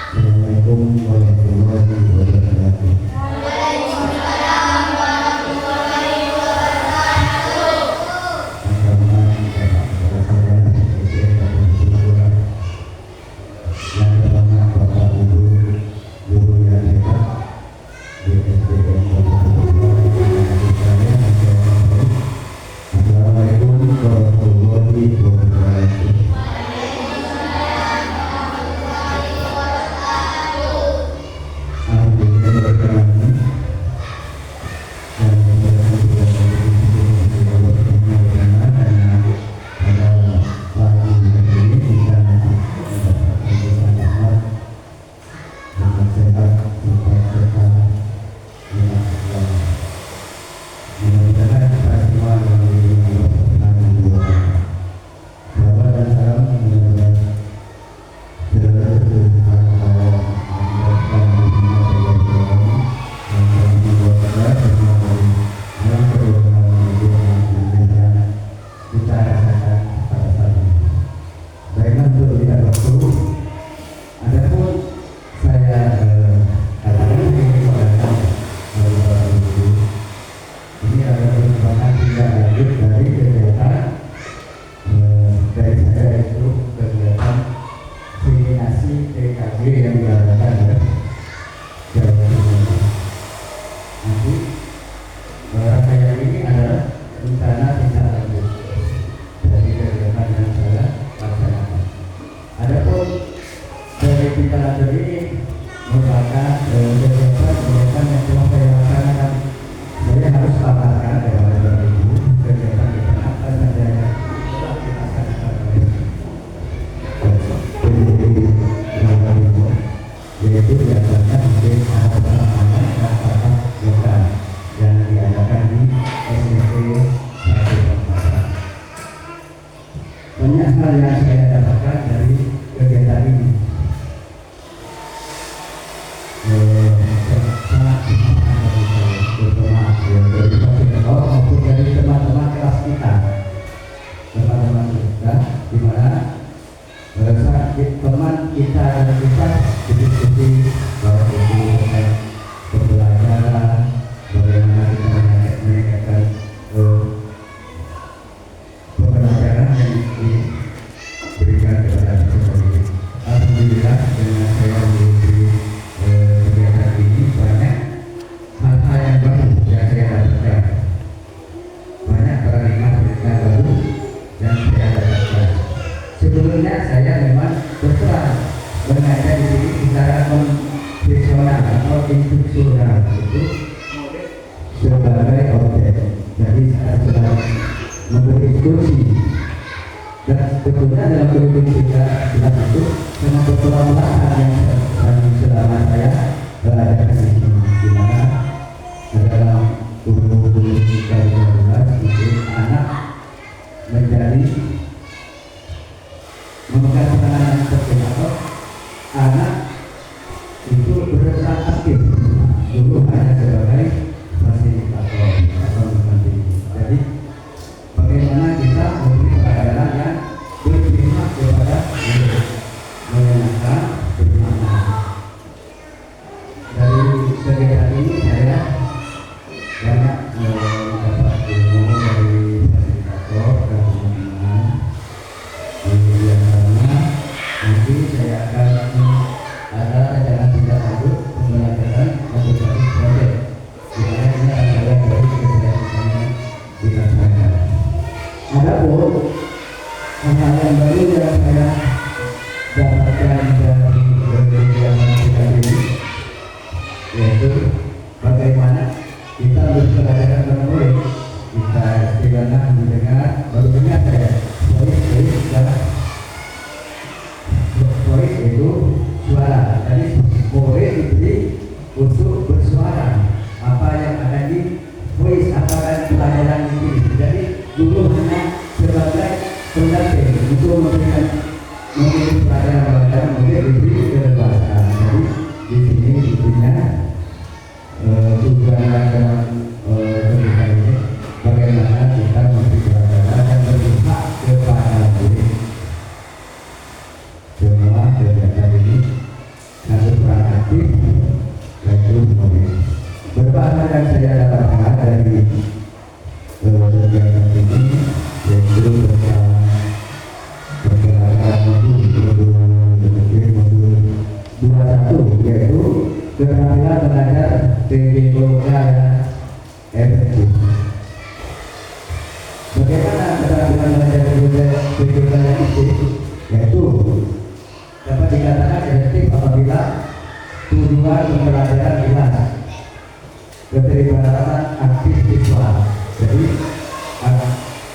Assalamualaikum warahmatullahi wabarakatuh. Assalamualaikum warahmatullahi wabarakatuh. Yaitu biasanya mungkin anak-anak dan kakak yang diadakan di SMP 1 Banyak hal yang saya dapatkan dari kegiatan ini. Maupun dari teman-teman kelas kita, teman-teman kita, di mana teman kita dan kita diskusi bahwa itu pembelajaran bagaimana kita meningkatkan pembelajaran yang diberikan kepada siswa ini. Alhamdulillah dengan saya mengikuti kegiatan ini banyak hal-hal yang baru yang saya dapatkan, banyak paradigma baru yang saya dapatkan. Sebelumnya saya memang berserah mengajar di sini secara konvensional atau instruksional, itu sebagai objek. Jadi saya sudah memberi instruksi, dan sebetulnya dalam kurikulum kita itu sangat berkolaborasi yang selama saya berada di sini, di mana dalam guru-guru kita itu anak menjadi memegang peranan seperti apa, anak itu berperan aktif, dulu hanya sebagai fasilitator atau mendampingi. Jadi bagaimana kita memberi pelajaran yang berpihak kepada guru, menyenangkan, bermanfaat. Dari kegiatan ini saya banyak mendapat ilmu dari fasilitator dan teman-teman. Nanti saya akan kegiatan ini satu peran aktif yaitu mobil. Beberapa yang saya dapatkan dari kegiatan ini yaitu tentang pergerakan modul 21 yaitu keterampilan belajar TBK yang efektif. Bagaimana keterampilan belajar TBK yang efektif? Yaitu dapat dikatakan efektif apabila tujuan pembelajaran jelas, keterlibatan aktif siswa. Jadi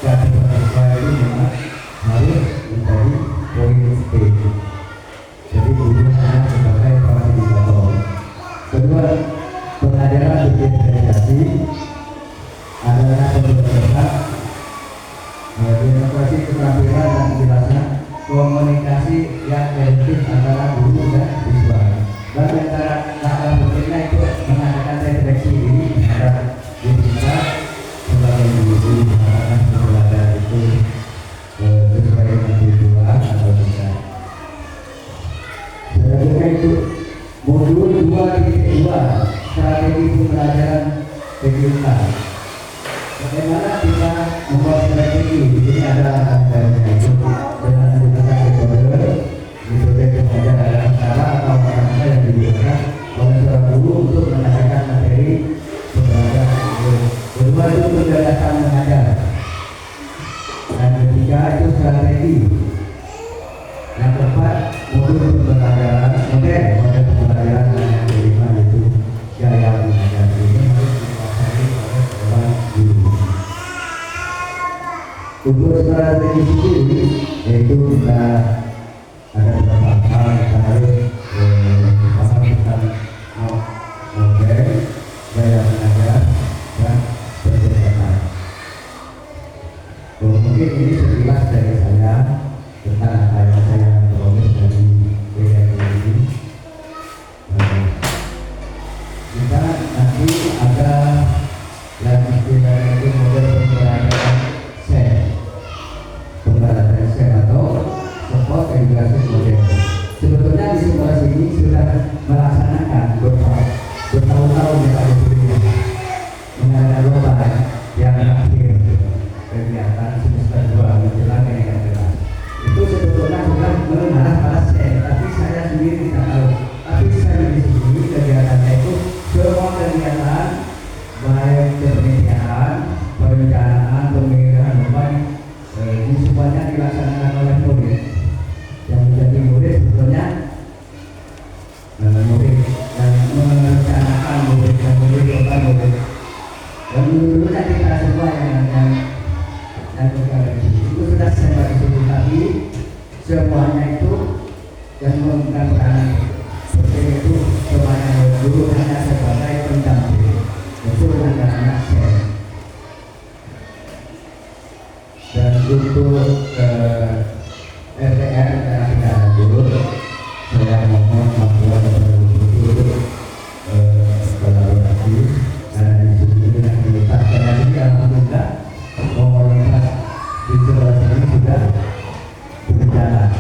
aktivitas siswa itu memang harus menjadi poin P. Jadi tujuannya sebagai fasilitator. Kedua, pengajaran berdifferensiasi adalah pembelajaran demokrasi keterampilan dan kejelasan komunikasi yang efektif antara guru dan siswa. Dan antara langkah berikutnya itu mengadakan refleksi diri terhadap diri kita sebagai guru, mengadakan pembelajaran itu sesuai dengan tujuan atau tidak. Selanjutnya itu modul 2.2 strategi pembelajaran TBK. Bagaimana kita membuat strategi? Di sini ada anggarannya itu dengan menggunakan metode pembelajaran dalam cara atau cara yang digunakan oleh seorang guru untuk menanyakan materi pembelajaran. Kedua itu kecerdasan mengajar. Dan ketiga itu strategi. Yang keempat modul pembelajaran model pembelajaran yang kelima itu gaya mengajar. Ini harus dikuasai oleh seorang guru. Untuk strategi sendiri yaitu kita ada beberapa hal yang harus paham tentang model gaya mengajar dan pendekatan. Mungkin ini sekilas dari saya tentang apa yang saya peroleh dari PDM ini. Kita nanti ada yang istilahnya itu model pembelajaran SEM atau support education model. Sebetulnya di simulasi ini sudah melaksanakan bertahun-tahun ya Pak Ibu, mengadakan lomba yang akhir kegiatan semester 2 menjelang kenaikan kelas. Itu sebetulnya sudah mengarah pada SEM, tapi saya sendiri tidak tahu. Tapi saya di sini kegiatannya itu semua kegiatan baik penelitian, perencanaan, pemilihan beban ini semuanya dilaksanakan oleh murid. Yang menjadi murid sebetulnya murid yang merencanakan murid dan murid murid. Dan menurutnya kita semua yang itu sudah saya bagi sebut tadi, semuanya itu yang memegang peranan seperti itu semuanya dulu hanya sebagai pendamping. Itu anak-anak saya. Dan untuk RTR yang tidak dulu, saya mohon maaf betul kolaborasi karena di sini dengan komunitas karena ini alhamdulillah komunitas di sebelah sini sudah berjalan.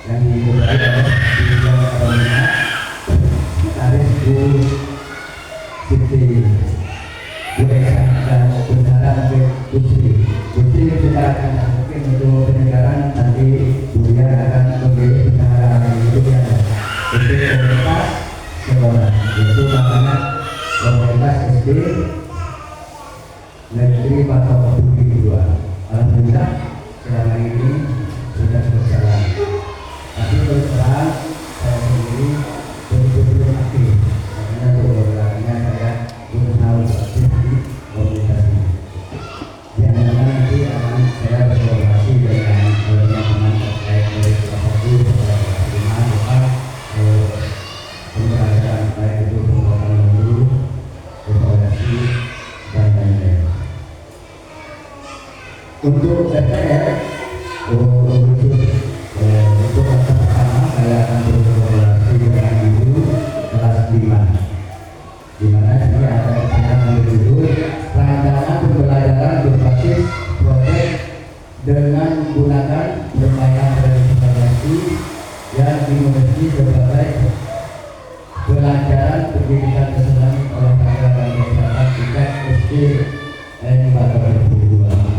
Yang dimulai oleh di komunitas Taris Bu Siti Bu Eka dan Benaran Putri. Putri sudah akan mungkin untuk penyelenggaraan nanti Buya akan memilih penyelenggaraan itu yang itu komunitas sekolah, yaitu namanya komunitas SD Negeri Patok Budi 2. Alhamdulillah selama ini sudah berjalan. Tapi terus terang saya sendiri belum aktif, makanya beberapa saya belum tahu aktif di komunitas ini. Yang mana nanti akan saya berkolaborasi dengan teman-teman terkait dari salah satu rumah apa pembelajaran baik itu pembelajaran dulu, evaluasi dan lain-lain. Untuk RTR untuk masa pertama saya akan berkolaborasi dengan guru kelas 5, di mana ini ada yang berjudul rancangan pembelajaran berbasis proyek dengan menggunakan berbagai representasi yang dimengerti berbagai pelajaran pendidikan kesehatan olahraga dan kesehatan tingkat SD dan pada 2002.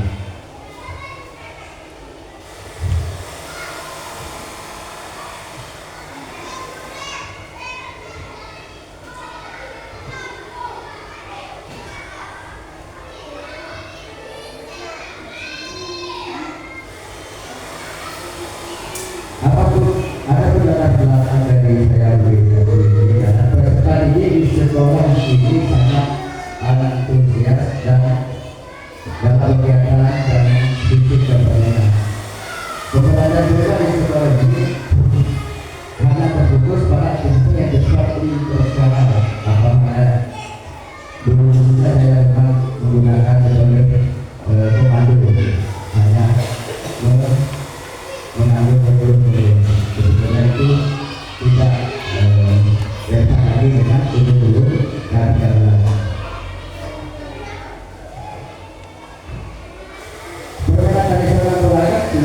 Ada latar belakang dari saya begini, karena peserta ini di sekolah ini sangat antusias dan dalam kegiatan dan fisik dan permainan. Keberadaan mereka di sekolah ini hanya terfokus pada ilmu yang seperti profesional. Apakah dulu saya memang menggunakan sebagai komando, hanya mengambil sebelum sebetulnya itu tidak biasa lagi dengan dulu dan permainan tradisional Belajar itu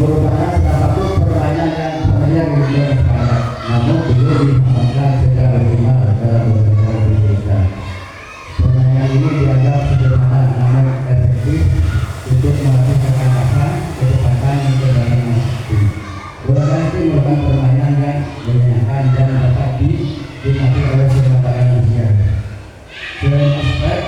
merupakan salah satu permainan yang familiar di dunia masyarakat, namun belum dikembangkan secara optimal dalam beberapa pendidikan. Permainan ini dianggap sederhana namun efektif untuk melatih ketangkasan, kecepatan, dan keberanian. Bola itu merupakan permainan yang menyenangkan dan dapat dinikmati oleh semua manusia. Selain aspek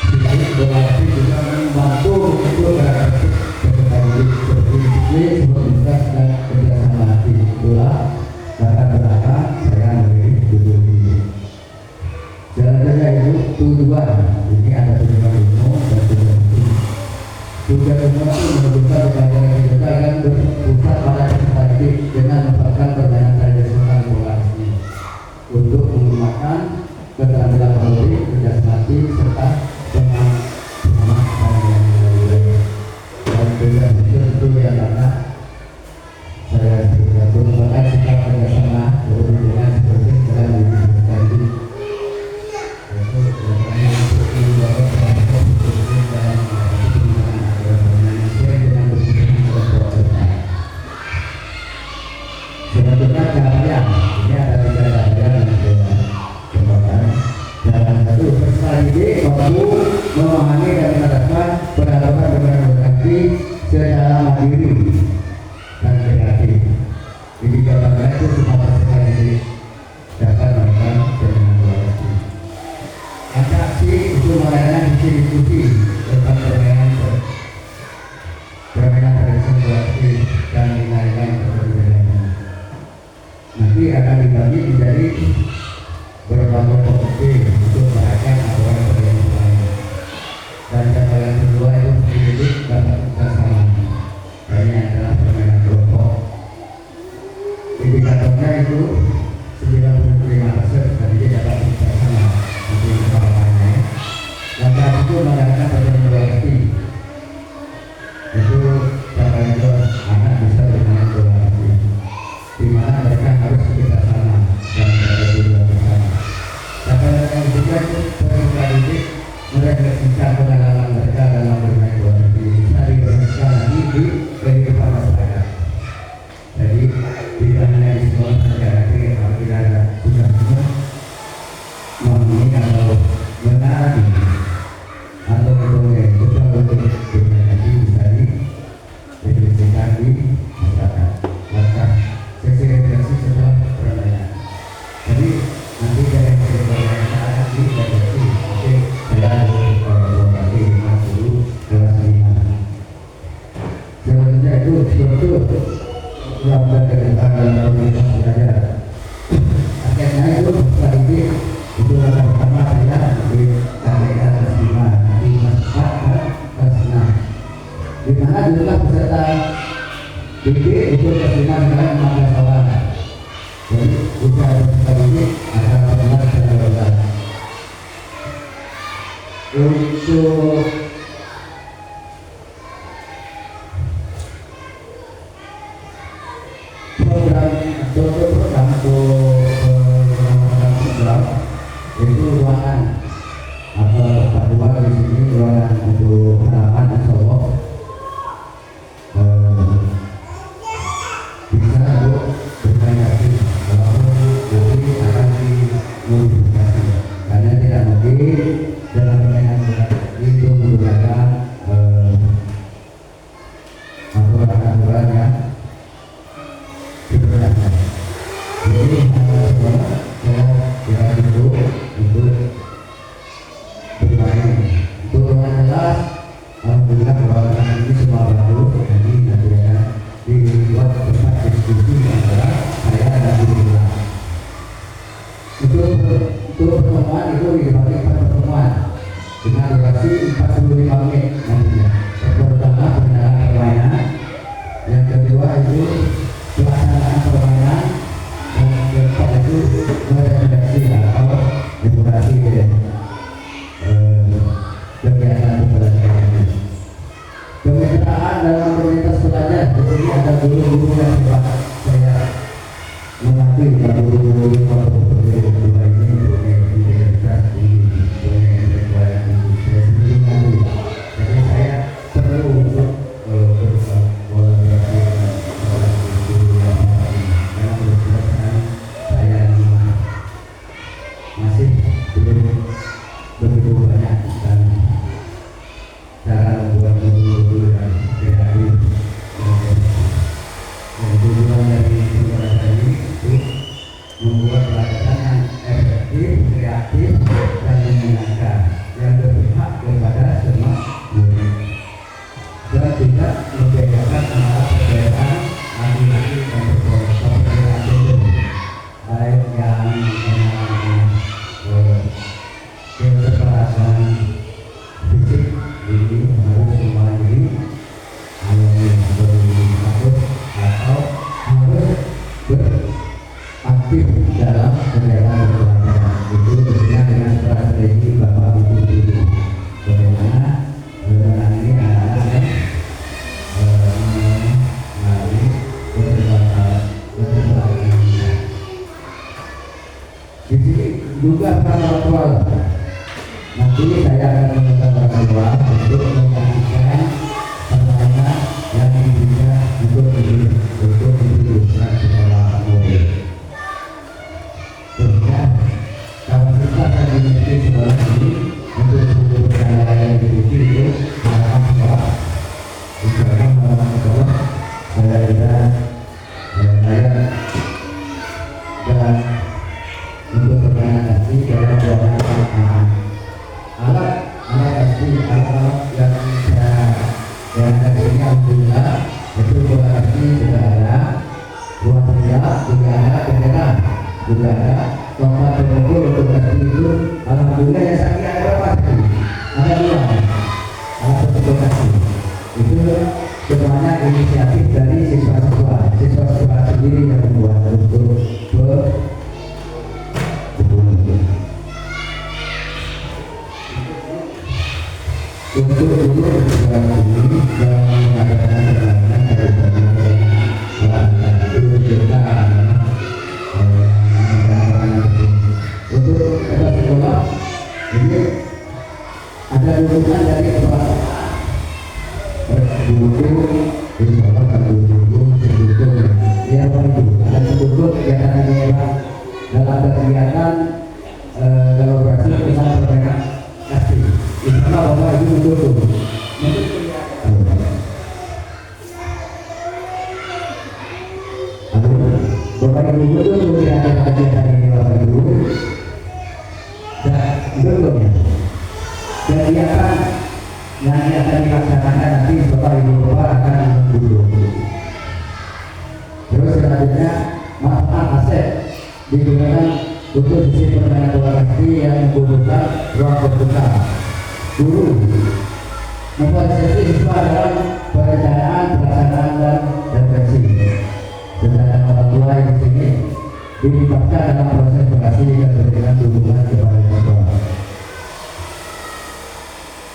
fisik, bola itu juga membantu untuk beraktivitas seperti disiplin, sportivitas, dan kebiasaan hati. Bola dapat berkata saya memilih tujuan ini. Selanjutnya itu tujuan. Ini ada tujuan umum dan tujuan khusus. Tujuan umum itu menunjukkan pelajaran kita akan berpusat pada perspektif dengan menerapkan permainan tradisional bola ini untuk menggunakan keterampilan motorik, kecerdasan hati, serta pemahaman yang lain. Dan tujuan itu yang mana saya juga merupakan sikap kerjasama dengan seperti dalam hidup tadi. Selanjutnya caranya, ini ada 3 caranya yang saya contohkan. Cara 1, peserta didik mampu memahami dan menerapkan peradaban berkreasi secara mandiri dan kreatif. Jadi gambarnya itu semua peserta didik dapat melakukan dengan kreatif. Atraksi itu melakukan diskusi tentang permainan tradisional dan nilai-nilai berbeda. Nanti akan dibagi menjadi berbagai komite untuk merayakan aturan permainan lain. Dan catatan kedua itu dididik dapat bersama. Ini adalah permainan kelompok. Indikatornya itu 95% dan dia dapat bersama untuk kepalanya. Yang terakhir itu mengadakan permainan berarti. Itu catatan itu anak bisa bermain berarti. Di mana mereka harus bekerjasama dan berada di luar bersama. Catatan yang juga itu peserta didik merefleksikan pengalaman mereka dalam bermain bola bisa diproses lagi di kehidupan masyarakat. Jadi tidak hanya di sekolah saja, tapi kalau tidak ada sudah semua memahami atau menarik atau berdoa juga untuk bermain lagi bisa direfleksikan di masyarakat. Maka sesi refleksi setelah permainan. Jadi nanti dari permainan saat ini refleksi. Oke, saya berlatih 50 kelas 5. Selanjutnya itu suatu melakukan kegiatan dalam komunitas belajar. Akhirnya itu tadi itu langkah pertama saya di KPK kelas 5, nanti masuk ke kelas 6. Di mana jumlah peserta didik itu terima dengan 15 orang. Jadi usia peserta didik ada 14 dan 12. Untuk program itu ruangan atau tempat di sini ruangan untuk harapan insya Allah bisa juga para orang tua. Nanti saya akan meminta orang tua untuk memastikan permainan yang diberikan untuk diberikan sekolah murid. Sehingga kapasitas yang dimiliki sekolah ini untuk seluruh wilayah yang dimiliki itu dalam sekolah. Misalkan dalam sekolah saya kira layak dan untuk permainan nanti dalam ruangan alat yang ada di sini alhamdulillah itu lokasi sudah ada, ruang siap juga ada, bendera juga ada, tempat berkumpul untuk kasih itu alhamdulillah yang sakit ada berapa sih? Ada 2 alat untuk lokasi itu semuanya inisiatif dari siswa-siswa sendiri yang membuat untuk untuk dulu perjalanan ini yang mengadakan perjalanan dari perjalanan itu kita untuk kota sekolah ini ada dukungan dari kepala buku di sekolah ada buku ya Pak Ibu ada buku kegiatan dalam kegiatan kolaborasi bersama pemerintah kasih insya Allah Bapak Ibu mendukung Bapak Ibu mendukung kegiatan ini Bapak Ibu dan mendukung kegiatan yang akan dilaksanakan nanti Bapak Ibu Bapak akan mendukung. Terus selanjutnya manfaat aset digunakan untuk sisi permainan kolaborasi yang membutuhkan ruang terbuka. Guru memfasilitasi siswa dalam perencanaan, pelaksanaan dan refleksi. Sedangkan orang tua yang di sini dilibatkan dalam proses edukasi dan memberikan dukungan kepada siswa.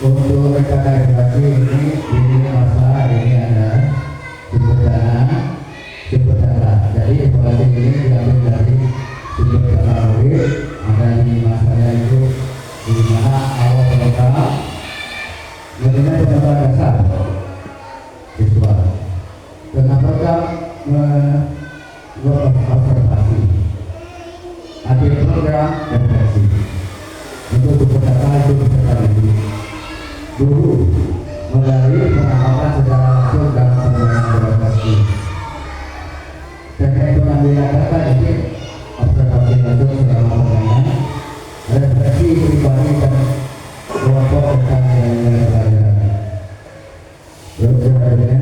Untuk rencana edukasi ini masalah ini ada sumber dana. Jadi evaluasi ini diambil dari sumber dana murid. Ada di masanya itu di mana awal pertama mengenai pendapat dasar siswa. Kenapa observasi, ada program refleksi untuk beberapa itu beserta ini. Guru melalui pengamatan secara langsung dalam pembelajaran edukasi. Terkait pengambilan data ini observasi langsung selama pembelajaran, refleksi pribadi dan kelompok tentang nilai pelajaran. Selanjutnya,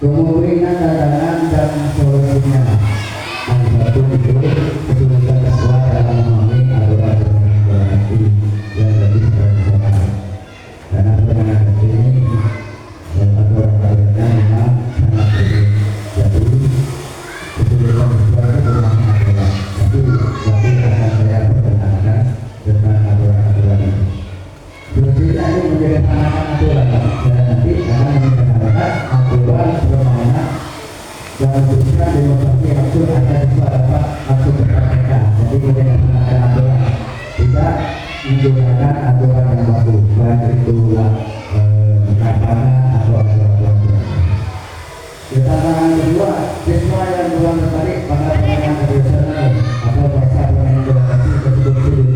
kemungkinan tantangan dan solusinya. Yang satu itu kesulitan siswa dalam memahami aturan organisasi yang lebih tradisional. Dan aturan ini aturan karirnya memang sangat sulit. Jadi kesulitan siswa itu memahami aturan. Tapi akan saya perkenalkan dengan aturan-aturan ini. Solusinya ini menyederhanakan aturan dan nanti akan menyederhanakan aturan permainan dan memberikan demonstrasi langsung agar siswa dapat langsung berpraktek. Jadi menyederhanakan aturan, tidak menggunakan aturan yang baku, baik itu kampanye atau aturan. Tantangan kedua, siswa yang kurang tertarik pada permainan tradisional atau bahasa permainan edukasi tersebut sulit.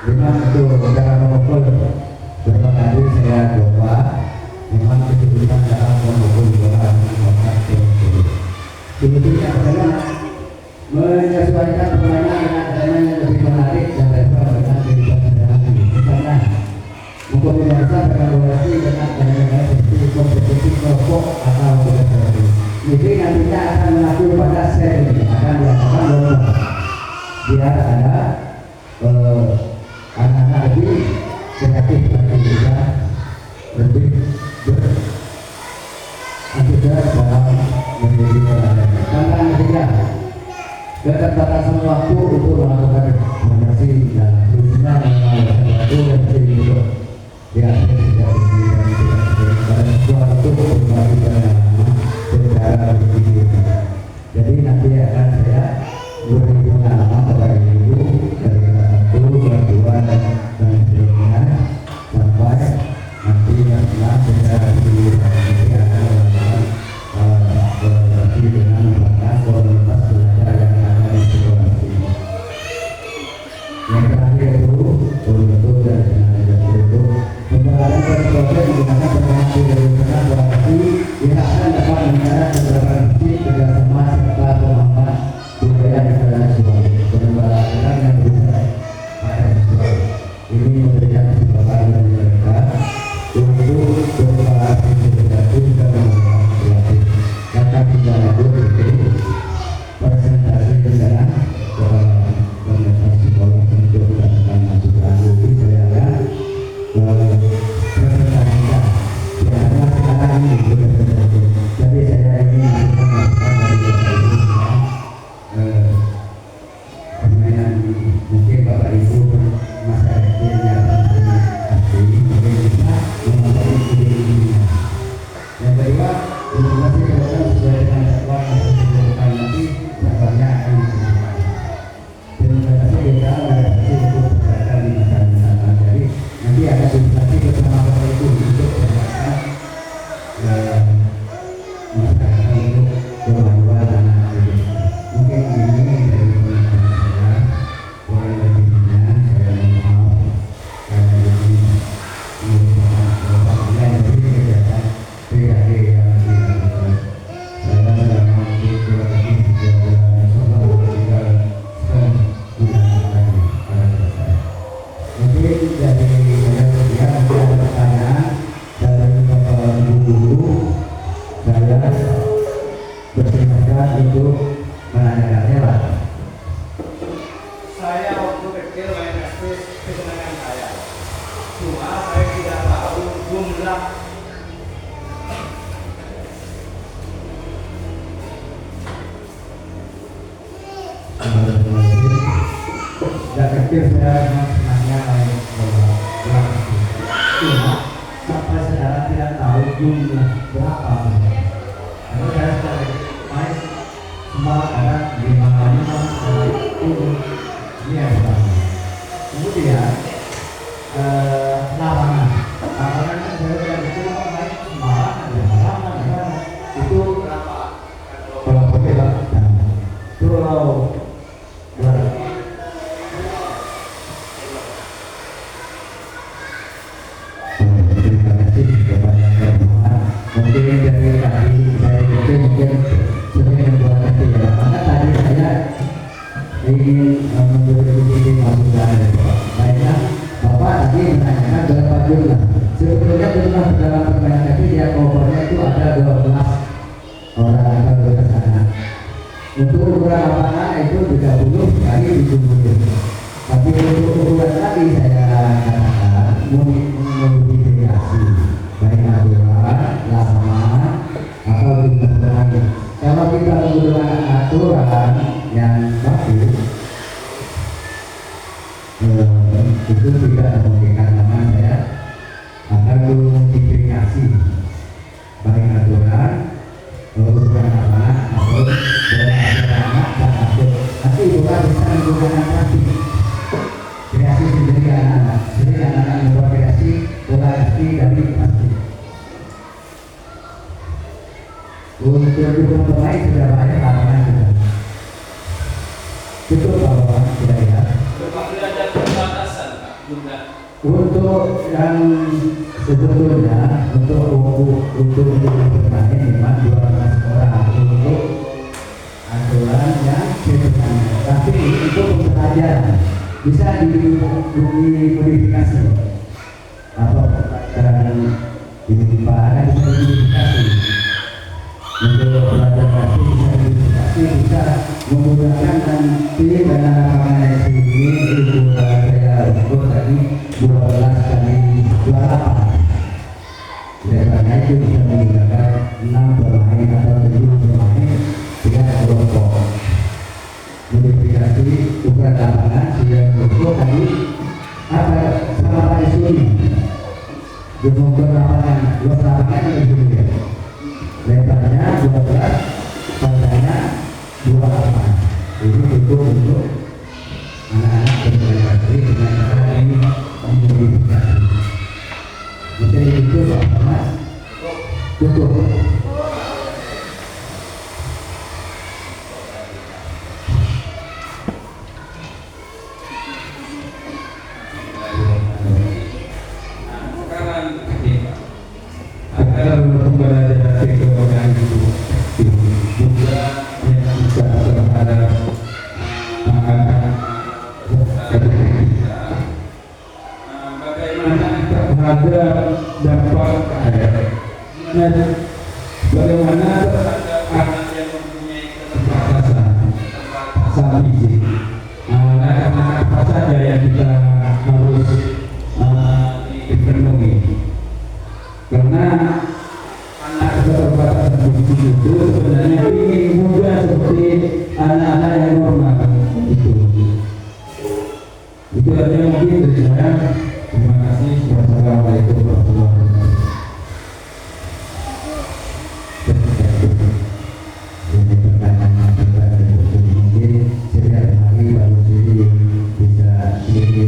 Memang itu secara memukul berapa kali saya coba, memang kesulitan dalam memukul bola sebetulnya adalah menyesuaikan permainan dengan elemen yang lebih menarik dan relevan dengan kehidupan sehari-hari. Misalnya, mukul biasa berkolaborasi dengan elemen seperti kompetisi kelompok atau kolaborasi. Jadi nantinya akan mengacu pada set ini, akan dilakukan lomba biar ada anak-anak lebih kreatif lagi juga lebih berantusias dalam menjadi pelajar. Tantangan ketiga, keterbatasan waktu untuk melakukan rekomendasi dan khususnya melakukan waktu yang untuk diakses sejak dini dan tidak pada sebuah untuk berbagi pengalaman berupa integrasi dan kreatif. Kata tiga itu presentasi tentang komunitas sekolah untuk melakukan masukan. Jadi saya presentasikan karena sekarang ini jadi saya ingin melakukan masukan dari permainan mungkin Bapak Ibu masyarakat yang asli mungkin bisa mengambil ide ini. Yang kedua, informasi program sesuai dengan jadwal yang disediakan nanti jadwalnya akan disediakan. Implementasi kita adaptasi untuk masyarakat di masa mendatang. Jadi nanti ada implementasi bersama Bapak Ibu untuk masyarakat masyarakat untuk kemajuan anak didik. Mungkin ini dari pengalaman saya, kurang lebihnya saya mohon maaf karena ini merupakan yang lebih kegiatan PKD yang dilakukan. Saya selama kurang lebih 3 bulan selama 3 bulan lagi akan selesai. Mungkin dari saya kemudian ada pertanyaan dari Bapak Ibu Guru, saya bersilakan untuk menanyakannya Pak. Saya waktu kecil main SD kesenangan saya. Cuma saya tidak tahu jumlah. Sejak kecil saya memang senangnya main bola. Cuma sampai sekarang tidak tahu jumlah berapa. Karena saya sekarang main semua kadang 5 ini ya Pak. Kemudian lapangan kan saya tidak itu main sembarangan ya lapangan itu Berapa? kalau pakai Pak. Itu kalau terima kasih kepada teman-teman. Mungkin dari tadi saya itu mungkin sering membuat hati ya. Karena tadi saya ingin memberi masukan dari Bapak. Baiklah, Bapak tadi menanyakan berapa jumlah. Sebetulnya jumlah dalam permainan tadi dia covernya itu ada 12 orang atau 12 anak. Untuk ukuran lapangan itu 30 kali 70. Tapi untuk ukuran tadi saya katakan modifikasi baik aturan, lapangan atau jumlah pemain. Kalau kita menggunakan aturan yang bagus, itu tidak memungkinkan nama saya akan modifikasi baik aturan, ukuran lapangan atau berapa anak dan atur. Nanti bukan bisa menggunakan pasti kreasi sendiri anak-anak. Jadi anak-anak membuat kreasi pola pasti dari pasti. Untuk jumlah pemain sudah banyak lapangan sudah. Cukup bahwa tidak ya. Tetapi ada pembatasan Pak, jumlah. Untuk yang sebetulnya untuk bermain memang 12 orang untuk aturan yang sebenarnya. Tapi itu pembelajaran bisa dimodifikasi atau dimodifikasi bisa dimodifikasi untuk pelajar kasih bisa dimodifikasi bisa menggunakan nanti dana lapangan yang segini itu saya ukur tadi 12 kali 28. Karena itu bisa menggunakan 6 bermain atau 7 bermain dengan kelompok. Modifikasi ukuran lapangan yang ukur tadi apa sama Pak Suri. Ukur lapangan, luas lapangan yang berbeda. Lebarnya 12, panjangnya 28. Ini cukup untuk anak-anak berkreasi dengan cara ini memodifikasi. Mungkin itu Pak Mas. Cukup. Sekarang begini Pak. Agar pembelajaran teknologi juga yang bisa terhadap anak-anak Bagaimana terhadap dampak nah, bagaimana anak yang mempunyai keterbatasan fisik anak-anak apa saja yang kita harus dipenuhi karena anak keterbatasan fisik itu sebenarnya ingin juga seperti anak-anak yang normal itu aja mungkin dari saya. Terima kasih. Wassalamualaikum warahmatullahi wabarakatuh. Ini pertanyaan mungkin setiap hari baru jadi bisa diri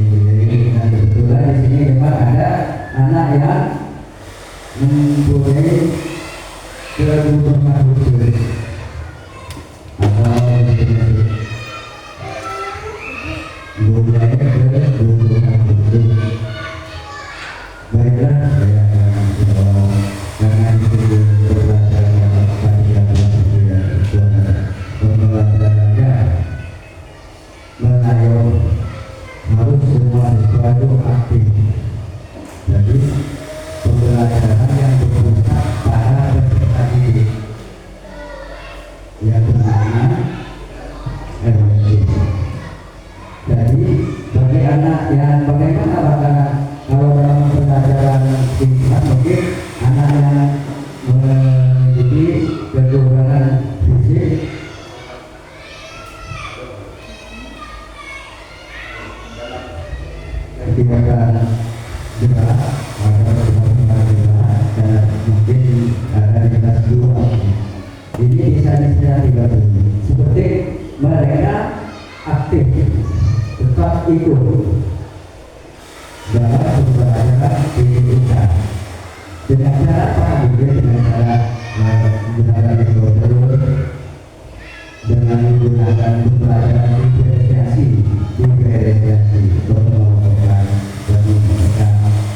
dan kebetulan di sini memang ada anak yang mempunyai kebutuhan khusus atau mempunyai kebutuhan khusus. Baiklah, saya karena itu pembelajaran pembelajarannya mengayomi harus semua siswa itu aktif. Jadi pembelajaran yang berpusat pada peserta didik yang bernama LWD. Jadi bagi anak yang bagaimana kalau dalam pelajaran singkat mungkin anak yang memiliki kekurangan fisik kegiatan gerak dan mungkin ada di kelas 2 ini bisa dibagi seperti mereka aktif tetap ikut dalam pembelajaran pendidikan dengan cara apa? Dengan cara menggunakan metode dengan menggunakan pembelajaran diferensiasi untuk melakukan bagi mereka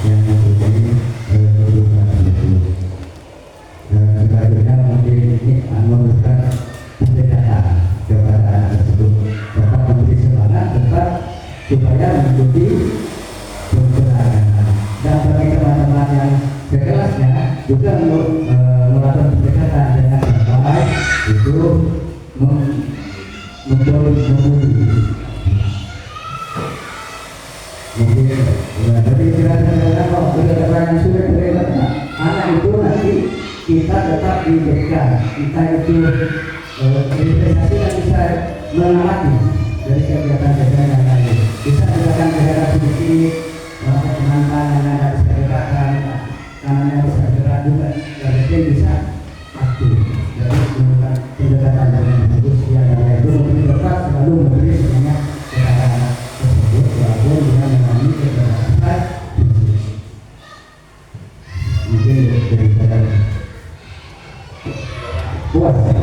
yang mempunyai kebutuhan itu. Dan selanjutnya mungkin ini memberikan pendekatan kepada anak tersebut tetap memberi semangat tetap supaya mengikuti pembelajaran dan bagi teman-teman yang sekelasnya juga melakukan pendekatan dengan baik itu memberi mungkin jadi kira-kira kalau pendekatan sudah terlihat anak itu nanti kita tetap diberikan kita itu investasi dan bisa mengamati dari kegiatan-kegiatan yang lain bisa melakukan kegiatan sedikit melakukan penantang yang ada bisa gerakan tangannya bisa gerak juga jadi bisa aktif jadi melakukan pendekatan dengan bagus yang lain itu mungkin tetap selalu memberi semangat kepada anak tersebut walaupun dengan mengalami keterbatasan mungkin dari saya puas